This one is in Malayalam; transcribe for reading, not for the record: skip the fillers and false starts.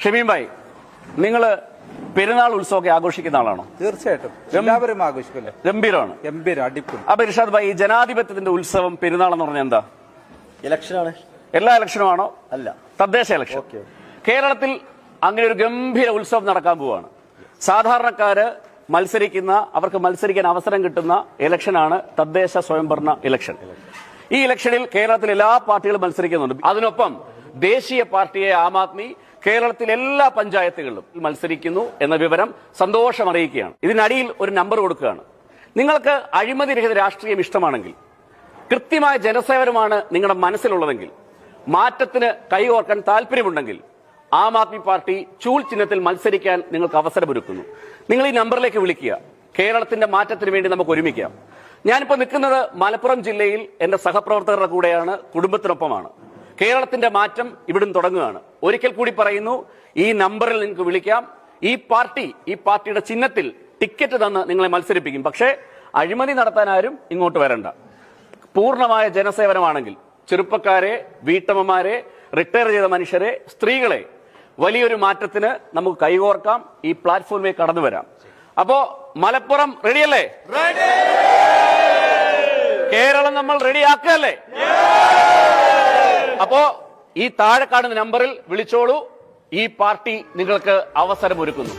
ഷമീം ഭായി, നിങ്ങൾ പെരുന്നാൾ ഉത്സവമൊക്കെ ആഘോഷിക്കുന്ന ആളാണോ? തീർച്ചയായിട്ടും എല്ലാവരും ആഘോഷിക്കില്ല. ഗംഭീരമാണ്. ഗംഭീരം, അടിപൊളി. അപ്പൊ ഇർഷാദ് ഭായി, ജനാധിപത്യത്തിന്റെ ഉത്സവം പെരുന്നാൾ എന്ന് പറഞ്ഞാൽ എന്താ? ഇലക്ഷനാണ്. എല്ലാ ഇലക്ഷനും ആണോ? അല്ല, തദ്ദേശ ഇലക്ഷൻ. കേരളത്തിൽ അങ്ങനെ ഒരു ഗംഭീര ഉത്സവം നടക്കാൻ പോവാണ്. സാധാരണക്കാര് അവർക്ക് മത്സരിക്കാൻ അവസരം കിട്ടുന്ന ഇലക്ഷനാണ് തദ്ദേശ സ്വയംഭരണ ഇലക്ഷൻ. ഈ ഇലക്ഷനിൽ കേരളത്തിൽ എല്ലാ പാർട്ടികളും മത്സരിക്കുന്നുണ്ട്. അതിനൊപ്പം ദേശീയ പാർട്ടിയെ ആം ആദ്മി കേരളത്തിലെ എല്ലാ പഞ്ചായത്തുകളിലും മത്സരിക്കുന്നു എന്ന വിവരം സന്തോഷം അറിയിക്കുകയാണ്. ഇതിനടിയിൽ ഒരു നമ്പർ കൊടുക്കുകയാണ്. നിങ്ങൾക്ക് അഴിമതിരഹിത രാഷ്ട്രീയം ഇഷ്ടമാണെങ്കിൽ, കൃത്യമായ ജനസേവനമാണ് നിങ്ങളുടെ മനസ്സിലുള്ളതെങ്കിൽ, മാറ്റത്തിന് കൈകോർക്കാൻ താല്പര്യമുണ്ടെങ്കിൽ ആം ആദ്മി പാർട്ടി ചൂൽ ചിഹ്നത്തിൽ മത്സരിക്കാൻ നിങ്ങൾക്ക് അവസരമൊരുക്കുന്നു. നിങ്ങൾ ഈ നമ്പറിലേക്ക് വിളിക്കുക. കേരളത്തിന്റെ മാറ്റത്തിന് വേണ്ടി നമുക്ക് ഒരുമിക്കാം. ഞാനിപ്പോൾ നിൽക്കുന്നത് മലപ്പുറം ജില്ലയിൽ എന്റെ സഹപ്രവർത്തകരുടെ കൂടെയാണ്, കുടുംബത്തിനൊപ്പമാണ്. കേരളത്തിന്റെ മാറ്റം ഇവിടുന്ന് തുടങ്ങുകയാണ്. ഒരിക്കൽ കൂടി പറയുന്നു, ഈ നമ്പറിൽ നിങ്ങൾക്ക് വിളിക്കാം. ഈ പാർട്ടിയുടെ ചിഹ്നത്തിൽ ടിക്കറ്റ് തന്ന് നിങ്ങളെ മത്സരിപ്പിക്കും. പക്ഷേ അഴിമതി നടത്താൻ ആരും ഇങ്ങോട്ട് വരണ്ട. പൂർണ്ണമായ ജനസേവനമാണെങ്കിൽ ചെറുപ്പക്കാരെ, വീട്ടമ്മമാരെ, റിട്ടയർ ചെയ്ത മനുഷ്യരെ, സ്ത്രീകളെ, വലിയൊരു മാറ്റത്തിന് നമുക്ക് കൈകോർക്കാം. ഈ പ്ലാറ്റ്ഫോമിലേക്ക് കടന്നു വരാം. അപ്പോ മലപ്പുറം റെഡിയല്ലേ? കേരളം നമ്മൾ റെഡിയാക്കല്ലേ? അപ്പോ ഈ താഴെ കാണുന്ന നമ്പറിൽ വിളിച്ചോളൂ. ഈ പാർട്ടി നിങ്ങൾക്ക് അവസരമൊരുക്കുന്നു.